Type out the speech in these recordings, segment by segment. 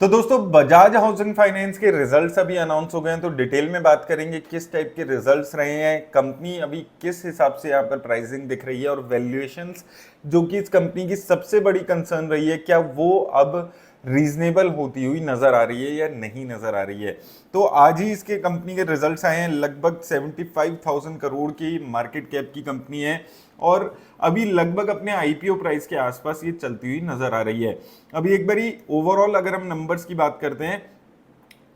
तो दोस्तों Bajaj housing finance के रिजल्ट्स अभी अनाउंस हो गए हैं, तो डिटेल में बात करेंगे किस टाइप के रिजल्ट्स रहे हैं, कंपनी अभी किस हिसाब से यहाँ पर प्राइसिंग दिख रही है और वैल्यूएशंस जो कि इस कंपनी की सबसे बड़ी कंसर्न रही है, क्या वो अब रीजनेबल होती हुई नजर आ रही है या नहीं नजर आ रही है। तो आज ही इसके कंपनी के रिजल्ट्स आए हैं। लगभग 75,000 करोड़ की मार्केट कैप की कंपनी है और अभी लगभग अपने आईपीओ प्राइस के आसपास ये चलती हुई नजर आ रही है। अभी एक बारी ओवरऑल अगर हम नंबर्स की बात करते हैं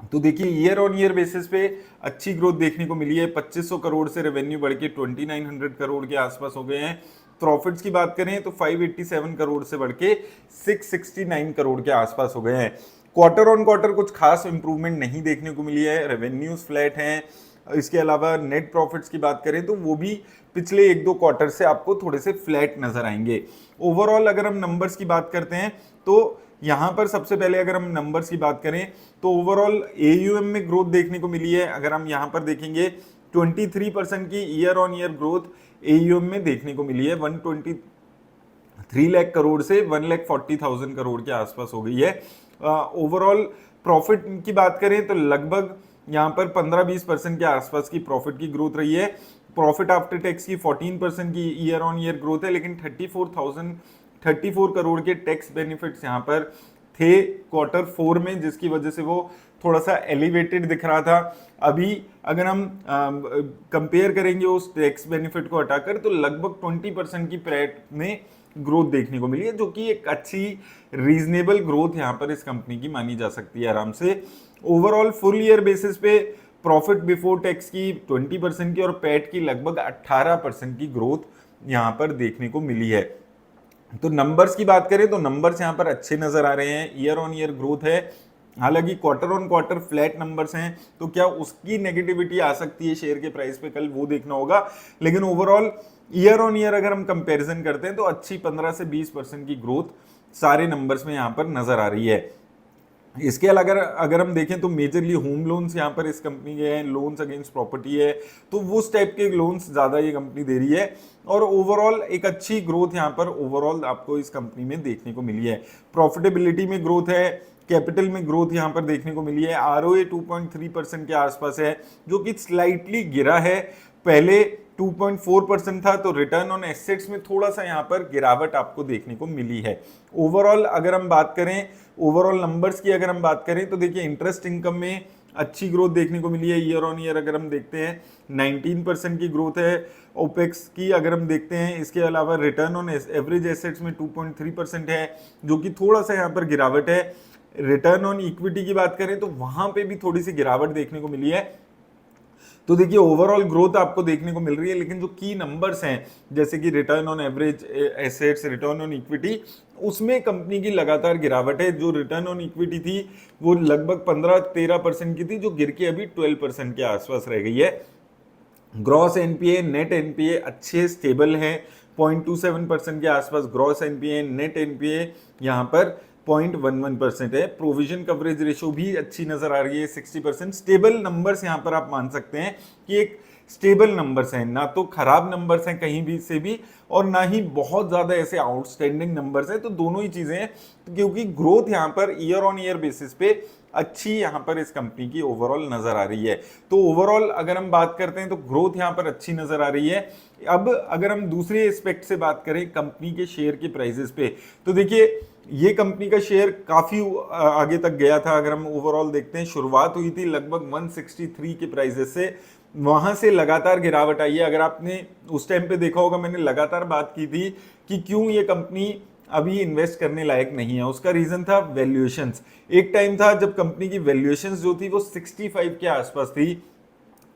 तो देखिए ईयर ऑन ईयर बेसिस पे अच्छी ग्रोथ देखने को मिली है। 2500 करोड़ से रेवेन्यू बढ़ के 2900 करोड़ के आसपास हो गए हैं। प्रॉफिट्स की बात करें तो 587 करोड़ से बढ़ के 669 करोड़ के आसपास हो गए हैं। क्वार्टर ऑन क्वार्टर कुछ खास इंप्रूवमेंट नहीं देखने को मिली है, रेवेन्यूज फ्लैट हैं। इसके अलावा नेट प्रॉफिट्स की बात करें तो वो भी पिछले एक दो क्वार्टर से आपको थोड़े से फ्लैट नजर आएंगे। ओवरऑल अगर हम नंबर्स की बात करते हैं तो यहां पर सबसे पहले अगर हम नंबर्स की बात करें तो ओवरऑल एयूएम में ग्रोथ देखने को मिली है। अगर हम यहां पर देखेंगे 23% की year on year growth AUM में देखने को मिली है। 123 लाख करोड़ से 1,40,000 करोड़ के आसपास हो गई है। ओवरऑल प्रॉफिट की बात करें तो लगभग यहाँ पर 15-20% के आसपास की प्रॉफिट की ग्रोथ रही है। प्रॉफिट आफ्टर टैक्स की 14% की ईयर ऑन ईयर ग्रोथ है, लेकिन 34 करोड़ के टैक्स बेनिफिट्स यहाँ पर थे क्वार्टर 4 में, जिसकी वजह से वो थोड़ा सा एलिवेटेड दिख रहा था। अभी अगर हम कंपेयर करेंगे उस टैक्स बेनिफिट को हटाकर तो लगभग 20% की पैट में ग्रोथ देखने को मिली है, जो कि एक अच्छी रीजनेबल ग्रोथ यहाँ पर इस कंपनी की मानी जा सकती है आराम से। ओवरऑल फुल ईयर बेसिस पे प्रॉफिट बिफोर टैक्स की 20% की और पैट की लगभग 18% की ग्रोथ यहाँ पर देखने को मिली है। तो नंबर्स की बात करें तो नंबर्स यहाँ पर अच्छे नजर आ रहे हैं, ईयर ऑन ईयर ग्रोथ है। हालांकि quarter on quarter flat numbers हैं, तो क्या उसकी नेगेटिविटी आ सकती है शेयर के प्राइस पे कल, वो देखना होगा। लेकिन ओवरऑल ईयर ऑन ईयर अगर हम कंपैरिजन करते हैं तो अच्छी 15 से 20% की ग्रोथ सारे नंबर्स में यहाँ पर नजर आ रही है। इसके अगर अगर हम देखें तो मेजरली होम लोन्स यहाँ पर इस कंपनी के हैं, लोन्स अगेंस्ट प्रॉपर्टी है, तो वो उस टाइप के लोन्स ज़्यादा ये कंपनी दे रही है। और ओवरऑल एक अच्छी ग्रोथ यहाँ पर ओवरऑल आपको इस कंपनी में देखने को मिली है। प्रॉफिटेबिलिटी में ग्रोथ है, कैपिटल में ग्रोथ यहाँ पर देखने को मिली है। आरओए 2.3% के आसपास है, जो कि स्लाइटली गिरा है। पहले 2.4% था, तो रिटर्न ऑन एसेट्स में थोड़ा सा यहाँ पर गिरावट आपको देखने को मिली है। ओवरऑल अगर हम बात करें, ओवरऑल नंबर्स की अगर हम बात करें तो देखिए इंटरेस्ट इनकम में अच्छी ग्रोथ देखने को मिली है। ईयर ऑन ईयर अगर हम देखते हैं 19% की ग्रोथ है। ओपेक्स की अगर हम देखते हैं, इसके अलावा रिटर्न ऑन एवरेज एसेट्स में 2.3% है, जो कि थोड़ा सा यहाँ पर गिरावट है। रिटर्न ऑन इक्विटी की बात करें तो वहां पे भी थोड़ी सी गिरावट देखने को मिली है। तो देखिए ओवरऑल ग्रोथ आपको देखने को मिल रही है, लेकिन जो की नंबर्स हैं जैसे कि return on average assets, return on equity, उसमें कंपनी की लगातार गिरावट है। जो रिटर्न ऑन इक्विटी थी वो लगभग 15-13% की थी, जो गिर के अभी 12% के आसपास रह गई है। ग्रॉस एनपीए, नेट एनपीए अच्छे स्टेबल हैं, 0.27% के आसपास ग्रॉस एनपीए, नेट एनपीए यहाँ पर 0.11% है। प्रोविजन कवरेज रेशो भी अच्छी नजर आ रही है, 60%। स्टेबल नंबर्स यहाँ पर आप मान सकते हैं कि एक स्टेबल नंबर्स हैं, ना तो खराब नंबर्स हैं कहीं भी से भी और ना ही बहुत ज्यादा ऐसे आउटस्टैंडिंग नंबर्स हैं। तो दोनों ही चीजें हैं, क्योंकि ग्रोथ यहाँ per year on year basis पे अच्छी यहाँ पर इस कंपनी की ओवरऑल नजर आ रही है। तो ओवरऑल अगर हम बात करते हैं तो ग्रोथ यहाँ पर अच्छी नजर आ रही है। अब अगर हम दूसरे एस्पेक्ट से बात करें कंपनी के शेयर के प्राइसेस पे, तो देखिए ये कंपनी का शेयर काफी आगे तक गया था। अगर हम ओवरऑल देखते हैं, शुरुआत हुई थी लगभग 163 के प्राइसेस से, वहां से लगातार गिरावट आई है। अगर आपने उस टाइम पे देखा होगा, मैंने लगातार बात की थी कि क्यों ये कंपनी अभी इन्वेस्ट करने लायक नहीं है। उसका रीजन था वैल्यूएशंस। एक टाइम था जब कंपनी की वैल्यूएशंस जो थी वो 65 के आसपास थी,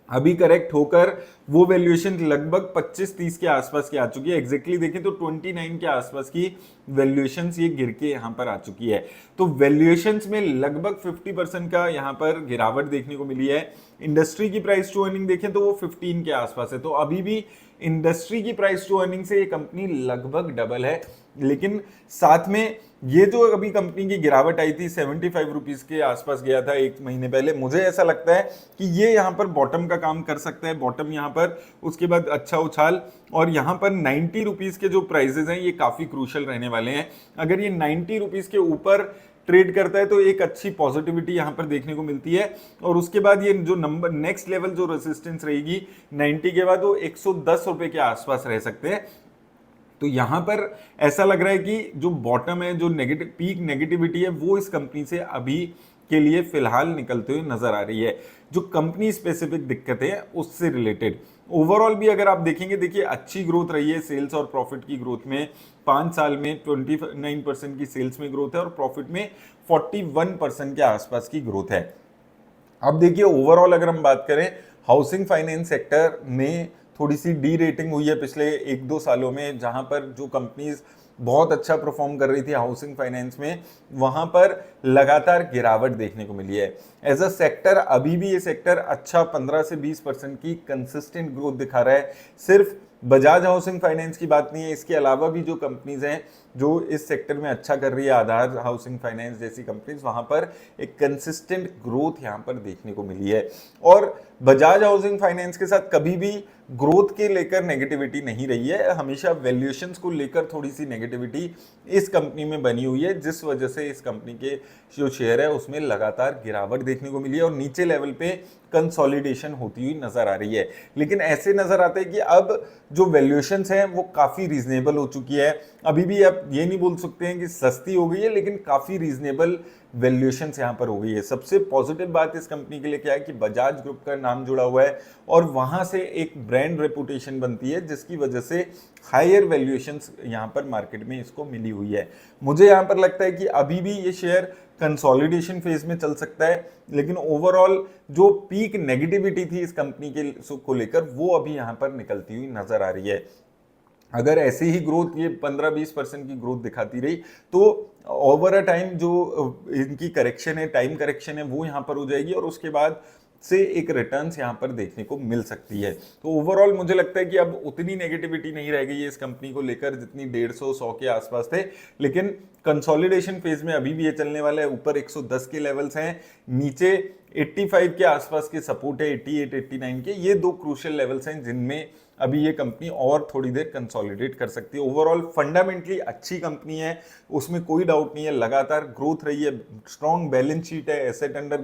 अभी करेक्ट होकर वो वैल्यूएशन लगभग 25-30 के आसपास की आ चुकी है। एग्जैक्टली देखें तो 29 के आसपास की वैल्यूएशंस ये गिर के यहाँ पर आ चुकी है। तो वैल्यूएशंस में लगभग 50% का यहाँ पर गिरावट देखने को मिली है। इंडस्ट्री की प्राइस टू अर्निंग देखें तो वो 15 के आसपास है, तो अभी भी इंडस्ट्री की प्राइस टू अर्निंग से ये कंपनी लगभग डबल है। लेकिन साथ में ये जो अभी कंपनी की गिरावट आई थी 75 रुपीज के आसपास गया था एक महीने पहले, मुझे ऐसा लगता है कि ये यहाँ पर बॉटम का काम कर सकता है। बॉटम यहाँ पर, उसके बाद अच्छा उछाल, और यहाँ पर 90 रुपीज के जो प्राइजेस हैं ये काफी क्रूशल रहने वाले हैं। अगर ये 90 रुपीज के ऊपर ट्रेड करता है तो एक अच्छी पॉजिटिविटी यहाँ पर देखने को मिलती है। और उसके बाद ये जो नंबर नेक्स्ट लेवल जो रेजिस्टेंस रहेगी 90 के बाद वो 110 रुपए के आसपास रह सकते हैं। तो यहां पर ऐसा लग रहा है कि जो बॉटम है, जो नेगेटिव पीक नेगेटिविटी है, वो इस कंपनी से अभी के लिए फिलहाल निकलते हुए नजर आ रही है। जो कंपनी स्पेसिफिक दिक्कतें हैं उससे रिलेटेड ओवरऑल भी अगर आप देखेंगे, देखिए अच्छी ग्रोथ रही है सेल्स और प्रॉफिट की ग्रोथ में। 5 साल में 29% की सेल्स में ग्रोथ है और प्रॉफिट में 41% के आसपास की ग्रोथ है। अब देखिए ओवरऑल अगर हम बात करें, हाउसिंग फाइनेंस सेक्टर में थोड़ी सी डी रेटिंग हुई है पिछले 1-2 सालों में, जहां पर जो कंपनीज बहुत अच्छा परफॉर्म कर रही थी हाउसिंग फाइनेंस में, वहां पर लगातार गिरावट देखने को मिली है। एज अ सेक्टर अभी भी ये सेक्टर अच्छा 15 से 20% की कंसिस्टेंट ग्रोथ दिखा रहा है। सिर्फ बजाज हाउसिंग फाइनेंस की बात नहीं है, इसके अलावा भी जो कंपनीज हैं जो इस सेक्टर में अच्छा कर रही है, आधार हाउसिंग फाइनेंस जैसी कंपनीज, वहां पर एक कंसिस्टेंट ग्रोथ यहां पर देखने को मिली है। और बजाज हाउसिंग फाइनेंस के साथ कभी भी ग्रोथ के लेकर नेगेटिविटी नहीं रही है, हमेशा वैल्यूएशंस को लेकर थोड़ी सी नेगेटिविटी इस कंपनी में बनी हुई है, जिस वजह से इस कंपनी के जो शेयर है उसमें लगातार गिरावट देखने को मिली है और नीचे लेवल पे कंसोलिडेशन होती हुई नजर आ रही है। लेकिन ऐसे नजर आता है कि अब जो वैल्यूएशंस हैं वो काफी रीजनेबल हो चुकी है। अभी भी आप ये नहीं बोल सकते हैं कि सस्ती हो गई है, लेकिन काफी रीजनेबल वैल्यूएशंस यहाँ पर हो गई है। सबसे पॉजिटिव बात इस कंपनी के लिए क्या है कि बजाज ग्रुप का नाम जुड़ा हुआ है और वहां से एक ब्रांड रेपुटेशन बनती है, जिसकी वजह से हायर वैल्यूएशंस यहाँ पर मार्केट में इसको मिली हुई है। मुझे यहाँ पर लगता है कि अभी भी ये शेयर कंसोलिडेशन फेज में चल सकता है, लेकिन ओवरऑल जो पीक नेगेटिविटी थी इस कंपनी के को लेकर वो अभी यहाँ पर निकलती हुई नजर आ रही है। अगर ऐसी ही ग्रोथ ये 15-20% की ग्रोथ दिखाती रही तो ओवर अ टाइम जो इनकी करेक्शन है, टाइम करेक्शन है, वो यहाँ पर हो जाएगी और उसके बाद से एक रिटर्न्स यहाँ पर देखने को मिल सकती है। तो ओवरऑल मुझे लगता है कि अब उतनी नेगेटिविटी नहीं रह गई है इस कंपनी को लेकर जितनी 150-100 के आसपास थे, लेकिन कंसोलिडेशन फेज में अभी भी ये चलने वाला है। ऊपर 110 के लेवल्स हैं, नीचे 85 के आसपास के सपोर्ट है, 88-89 के। ये दो क्रूशियल लेवल्स हैं जिनमें अभी ये कंपनी और थोड़ी देर कंसोलिडेट कर सकती है। ओवरऑल फंडामेंटली अच्छी कंपनी है, उसमें कोई डाउट नहीं है, लगातार ग्रोथ रही है, स्ट्रॉन्ग बैलेंस शीट है, एसेट अंडर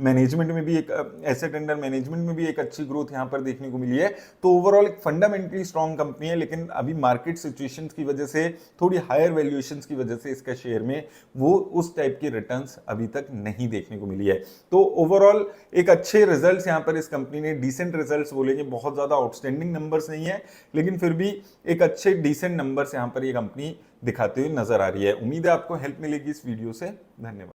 मैनेजमेंट में भी एक अच्छी ग्रोथ यहाँ पर देखने को मिली है। तो ओवरऑल एक फंडामेंटली स्ट्रॉन्ग कंपनी है, लेकिन अभी मार्केट सिचुएशंस की वजह से, थोड़ी हायर वैल्यूएशंस की वजह से इसका शेयर में वो उस टाइप की रिटर्न्स अभी तक नहीं देखने को मिली है। तो ओवरऑल एक अच्छे रिजल्ट्स यहाँ पर इस कंपनी ने, डिसेंट रिजल्ट्स बोलेंगे, बहुत ज्यादा आउटस्टैंडिंग नंबर्स नहीं है, लेकिन फिर भी एक अच्छे डिसेंट नंबर्स यहाँ पर ये कंपनी दिखाते हुए नजर आ रही है। उम्मीद है आपको हेल्प मिलेगी इस वीडियो से। धन्यवाद।